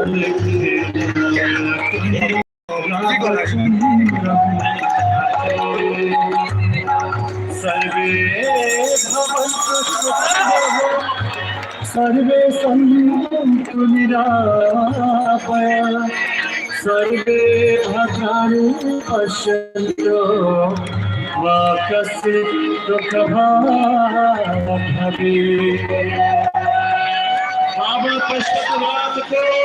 सर्वे भवन्तु सुखिनः सर्वे सन्तु निरामयाः सर्वे भद्राणि पश्यन्तु मा कश्चित् दुःखभाग् भवेत्। बाबा पश्चात करो।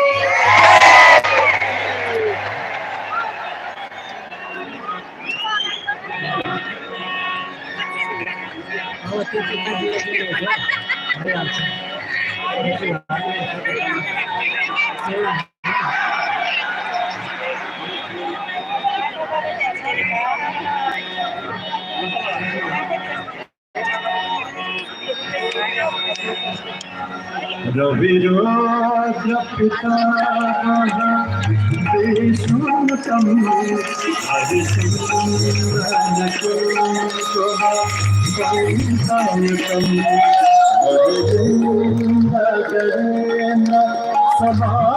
रविरोध पितामह विष्णुतम हरिसिंहनकुलम वैतायतम वैदेन्द्रकरेण समानगतम